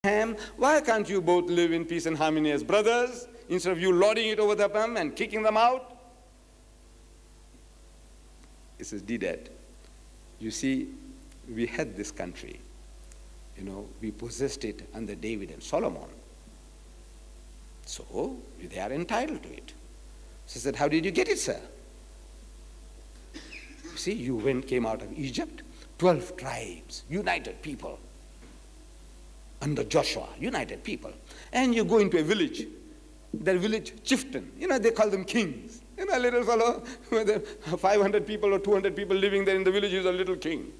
Abraham, why can't you both live in peace and harmony as brothers instead of you lording it over them and kicking them out? He says, Dad, you see, we had this country. We possessed it under David and Solomon. So they are entitled to it. She said, how did you get it, sir? You see, you came out of Egypt, 12 tribes, united people. Under Joshua, united people. And you go into a village, that village chieftain, they call them kings. A little fellow, with 500 people or 200 people living there in the village is a little king.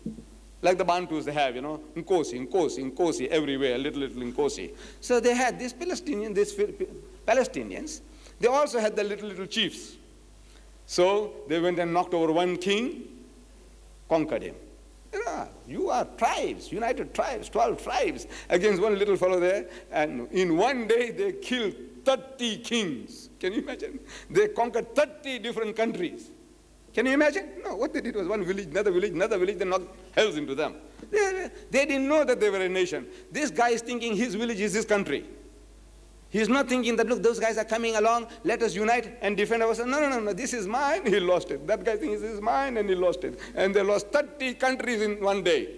Like the Bantus they have, Nkosi, everywhere, little Nkosi. So they had these Palestinians, they also had the little chiefs. So they went and knocked over one king, conquered him. You are tribes, united tribes, 12 tribes against one little fellow there. And in one day they killed 30 kings. Can you imagine? They conquered 30 different countries. Can you imagine? No, what they did was one village, another village, they knocked hells into them. They didn't know that they were a nation. This guy is thinking his village is his country. He's not thinking that, look, those guys are coming along, let us unite and defend ourselves. No, this is mine, he lost it. That guy thinks this is mine and he lost it. And they lost 30 countries in one day.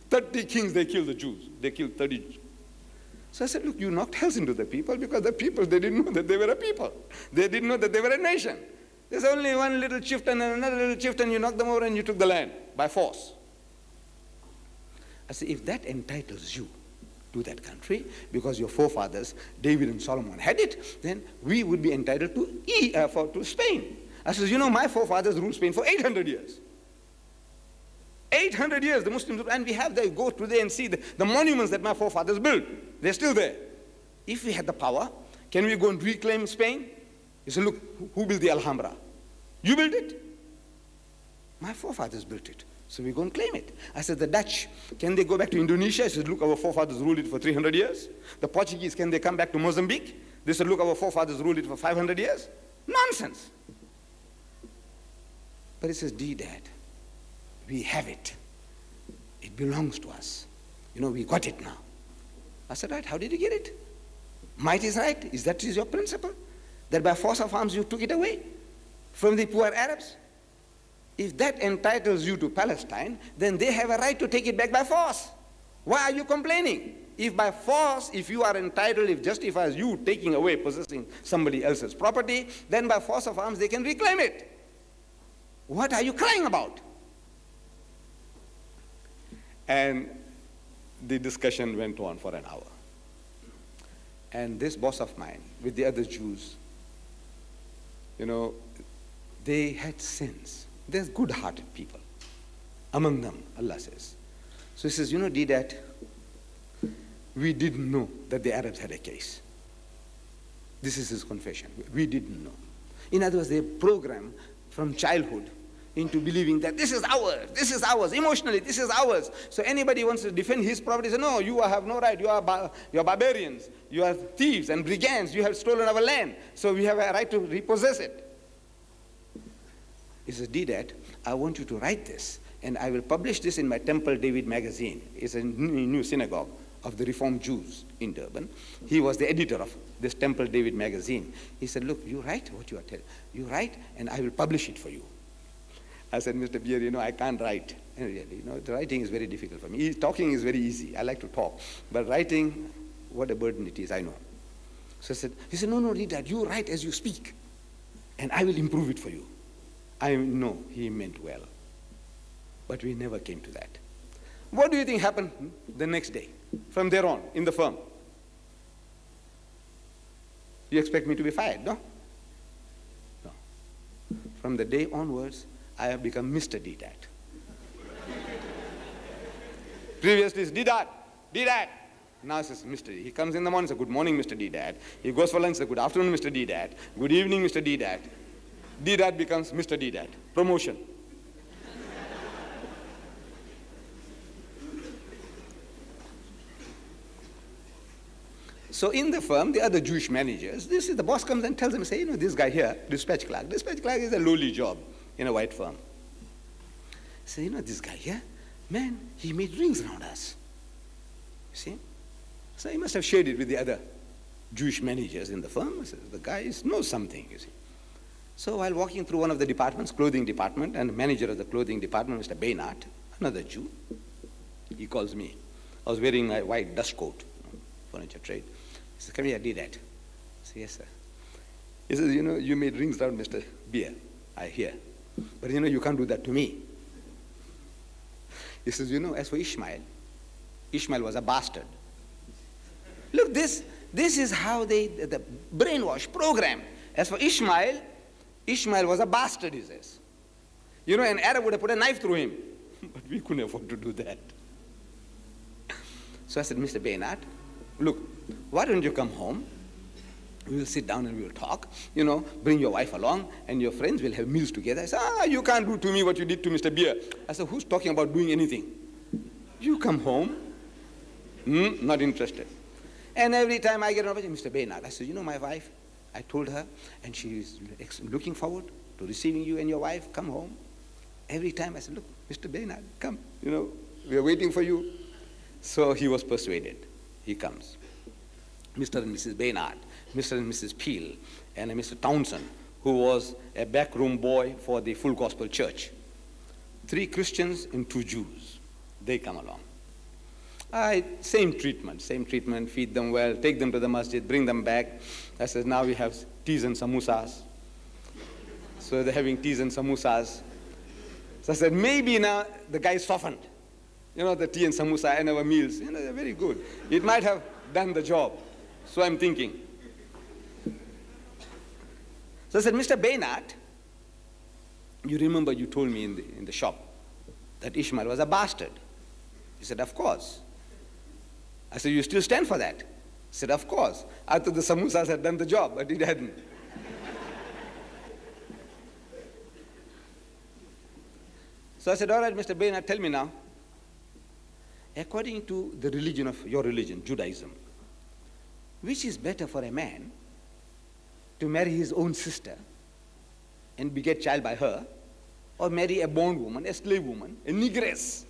30 kings, they killed the Jews. They killed 30 Jews. So I said, look, you knocked hells into the people because the people, they didn't know that they were a people. They didn't know that they were a nation. There's only one little chieftain and another little chieftain, you knocked them over and you took the land by force. I said, if that entitles you to that country, because your forefathers, David and Solomon, had it, then we would be entitled to Spain. I said, my forefathers ruled Spain for 800 years. 800 years the Muslims, and we have, they go today and see the monuments that my forefathers built. They're still there. If we had the power, can we go and reclaim Spain? He said, look, who built the Alhambra? You built it? My forefathers built it. So we go and claim it. I said, the Dutch, can they go back to Indonesia? I said, look, our forefathers ruled it for 300 years. The Portuguese, can they come back to Mozambique? They said, look, our forefathers ruled it for 500 years. Nonsense. But he says, Dad, we have it. It belongs to us. We got it now. I said, right, how did you get it? Might is right. Is that your principle? That by force of arms you took it away from the poor Arabs? If that entitles you to Palestine, then they have a right to take it back by force. Why are you complaining? If by force, if you are entitled, if justifies you taking away, possessing somebody else's property, then by force of arms they can reclaim it. What are you crying about? And the discussion went on for an hour. And this boss of mine, with the other Jews, they had sins. There's good-hearted people among them, Allah says. So he says, Dad, we didn't know that the Arabs had a case. This is his confession. We didn't know. In other words, they program from childhood into believing that this is ours, emotionally, this is ours. So anybody wants to defend his property, says, no, you have no right, you are barbarians, you are thieves and brigands, you have stolen our land, so we have a right to repossess it. He says, Dad, I want you to write this, and I will publish this in my Temple David magazine. It's a new synagogue of the Reformed Jews in Durban. He was the editor of this Temple David magazine. He said, look, you write what you are telling. You write, and I will publish it for you. I said, Mr. Beer, I can't write. And really, the writing is very difficult for me. Talking is very easy. I like to talk. But writing, what a burden it is, I know. So he said, no, Dad, you write as you speak, and I will improve it for you. I know he meant well, but we never came to that. What do you think happened the next day, from there on, in the firm? You expect me to be fired, no? No. From the day onwards, I have become Mr. Dad. Previously, it's Dad. Now it says Mr. D. He comes in the morning and says, good morning, Mr. Dad. He goes for lunch and says, good afternoon, Mr. Dad. Good evening, Mr. Dad. Dad becomes Mr. Dad. Promotion. So in the firm, the other Jewish managers, the boss comes and tells them, say, this guy here, dispatch clerk. Dispatch clerk is a lowly job in a white firm. Say, this guy here, man, he made rings around us. You see? So he must have shared it with the other Jewish managers in the firm. So the guy knows something, you see. So while walking through one of the departments, clothing department, and the manager of the clothing department, Mr. Baynard, another Jew, he calls me. I was wearing a white dust coat, furniture trade. He said, come here, do that. I said, yes, sir. He says, you know, you made rings around Mr. Beer, I hear. But you know, you can't do that to me. He says, you know, as for Ishmael, Ishmael was a bastard. Look, this is how the brainwash program. As for Ishmael, Ishmael was a bastard, he says. You know, an Arab would have put a knife through him. But we couldn't afford to do that. So I said, Mr. Baynard, look, why don't you come home? We will sit down and we will talk. You know, bring your wife along and your friends will have meals together. I said, you can't do to me what you did to Mr. Beer. I said, who's talking about doing anything? You come home. Not interested. And every time I get an opportunity, Mr. Baynard, I said, you know my wife? I told her, and she is looking forward to receiving you and your wife. Come home. Every time I said, look, Mr. Baynard, come. You know, we are waiting for you. So he was persuaded. He comes. Mr. and Mrs. Baynard, Mr. and Mrs. Peel, and Mr. Townsend, who was a backroom boy for the Full Gospel Church. 3 Christians and 2 Jews. They come along. Same treatment, feed them well, take them to the masjid, bring them back. I said, now we have teas and samosas. So they're having teas and samosas. So I said, maybe now the guy softened. You know, the tea and samosa and our meals, you know, they're very good. It might have done the job. So I'm thinking. So I said, Mr. Baynard, you remember you told me in the shop that Ishmael was a bastard. He said, of course. I said, you still stand for that? He said, of course. I thought the samosas had done the job, but it hadn't. So I said, all right, Mr. Baynard, tell me now. According to the religion of your religion, Judaism, which is better for a man to marry his own sister and beget child by her, or marry a bondwoman, a slave woman, a negress,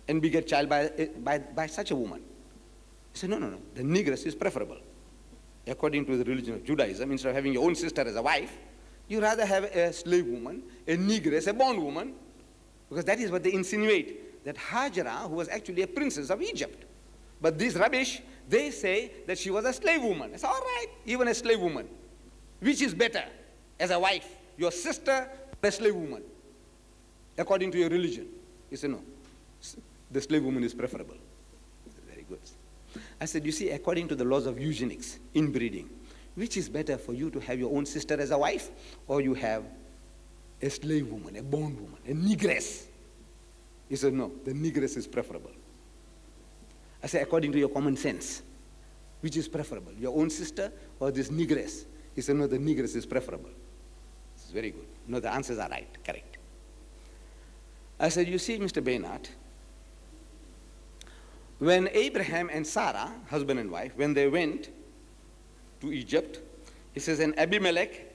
and beget child by such a woman? He said, no, the negress is preferable. According to the religion of Judaism, instead of having your own sister as a wife, you rather have a slave woman, a negress, a bondwoman, because that is what they insinuate, that Hajara, who was actually a princess of Egypt. But this rubbish, they say that she was a slave woman. I said, all right, even a slave woman. Which is better as a wife, your sister or a slave woman, according to your religion? He said, no, the slave woman is preferable. I said, very good. I said, you see, according to the laws of eugenics, inbreeding, which is better for you to have your own sister as a wife, or you have a slave woman, a bondwoman, a negress? He said, no, the negress is preferable. I said, according to your common sense, which is preferable, your own sister or this negress? He said, no, the negress is preferable. This is very good. No, the answers are right, correct. I said, you see, Mr. Baynard, when Abraham and Sarah, husband and wife, when they went to Egypt, it says, and Abimelech,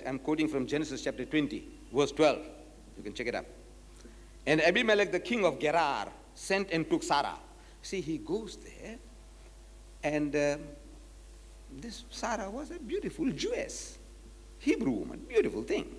I'm quoting from Genesis chapter 20, verse 12. You can check it up. And Abimelech, the king of Gerar, sent and took Sarah. See, he goes there, and this Sarah was a beautiful Jewess, Hebrew woman, beautiful thing.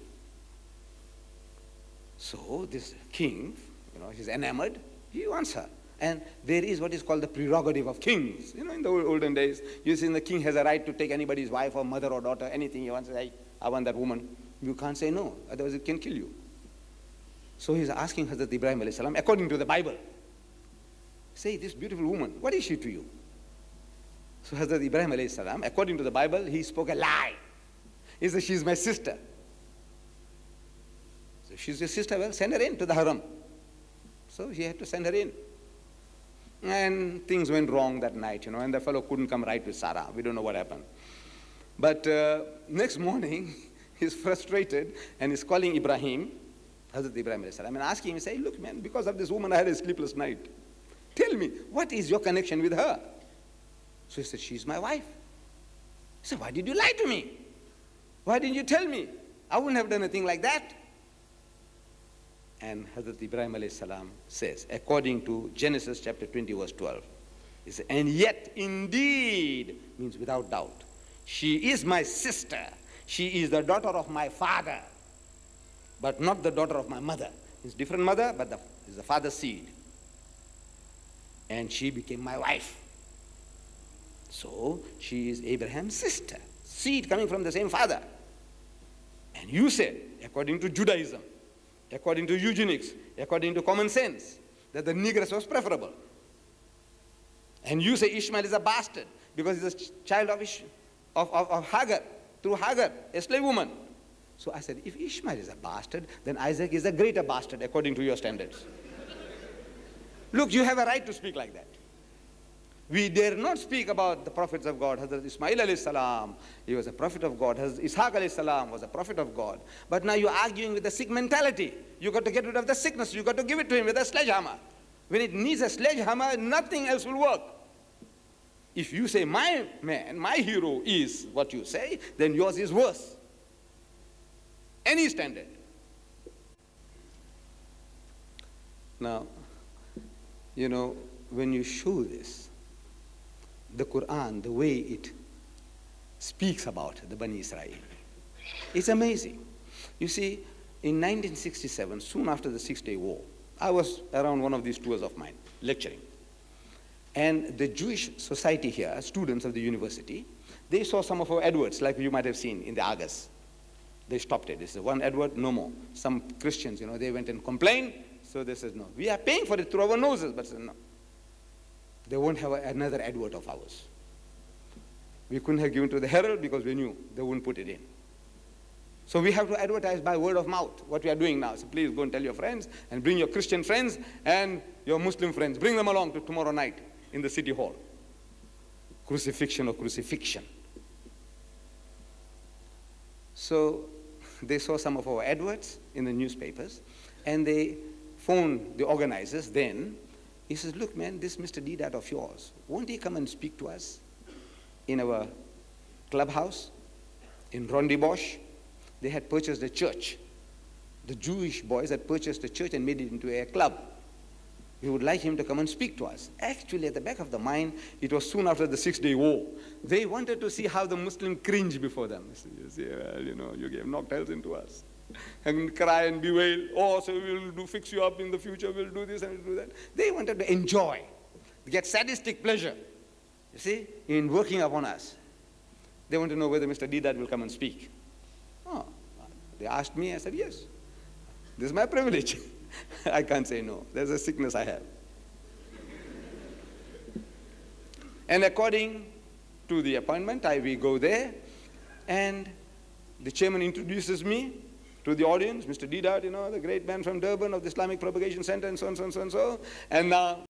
So this king, you know, he's enamored, he wants her. And there is what is called the prerogative of kings. You know, in the olden days, you see the king has a right to take anybody's wife or mother or daughter, anything he wants. Hey, I want that woman. You can't say no, otherwise it can kill you. So he's asking Hazrat Ibrahim alayhi salam, according to the Bible, say, this beautiful woman, what is she to you? So Hazrat Ibrahim alayhi salam, according to the Bible, he spoke a lie. He said, she's my sister. So she's your sister, well, send her in to the haram. So he had to send her in. And things went wrong that night, you know, and the fellow couldn't come right with Sarah. We don't know what happened. But next morning, he's frustrated and he's calling Ibrahim, Hazrat Ibrahim alayhi salam, and asking him, say, look, man, because of this woman, I had a sleepless night. Tell me, what is your connection with her? So he said, she's my wife. He said, why did you lie to me? Why didn't you tell me? I wouldn't have done a thing like that. And Hazrat Ibrahim alayhi salam says, according to Genesis chapter 20, verse 12, He said, and yet, indeed, means without doubt. She is my sister. She is the daughter of my father, but not the daughter of my mother. It's different mother, but it's the father's seed. And she became my wife. So she is Abraham's sister, seed coming from the same father. And you said, according to Judaism, according to eugenics, according to common sense, that the negress was preferable. And you say Ishmael is a bastard because he's a child of Hagar, through Hagar, a slave woman. So I said, if Ishmael is a bastard, then Isaac is a greater bastard according to your standards. Look, you have a right to speak like that. We dare not speak about the prophets of God. Hazrat Ismail alayhi salam, he was a prophet of God. Hazrat Ishaq alayhi salam was a prophet of God. But now you're arguing with the sick mentality. You got to get rid of the sickness. You got to give it to him with a sledgehammer. When it needs a sledgehammer, nothing else will work. If you say my man, my hero is what you say, then yours is worse. Any standard. Now, you know, when you show this, the Quran, the way it speaks about the Bani Israel, it's amazing. You see, in 1967, soon after the Six-Day War, I was around one of these tours of mine, lecturing. And the Jewish society here, students of the university, they saw some of our adverts, like you might have seen in the Argus. They stopped it. They said, one advert, no more. Some Christians, you know, they went and complained. So they said, no. We are paying for it through our noses, but said, no. They won't have another advert of ours. We couldn't have given to the Herald because we knew they wouldn't put it in. So we have to advertise by word of mouth, what we are doing now. So please go and tell your friends and bring your Christian friends and your Muslim friends. Bring them along to tomorrow night in the city hall. Crucifixion or crucifixion. So they saw some of our adverts in the newspapers and they phoned the organizers then. He says, look man, this Mr. Deedat of yours, won't he come and speak to us in our clubhouse in Rondebosch? They had purchased a church. The Jewish boys had purchased a church and made it into a club. We would like him to come and speak to us. Actually, at the back of the mind, it was soon after the Six-Day War. They wanted to see how the Muslim cringed before them. You see, well, you know, you gave knocked health into us. And cry and bewail, oh, so we'll fix you up in the future, we'll do this and we'll do that. They wanted to enjoy, get sadistic pleasure, you see, in working upon us. They want to know whether Mr. Deedat will come and speak. Oh, they asked me, I said, yes. This is my privilege. I can't say no. There's a sickness I have. And according to the appointment, we go there, and the chairman introduces me to the audience, Mr. Deedat, you know, the great man from Durban of the Islamic Propagation Center, and so on, so on, so on, so. And now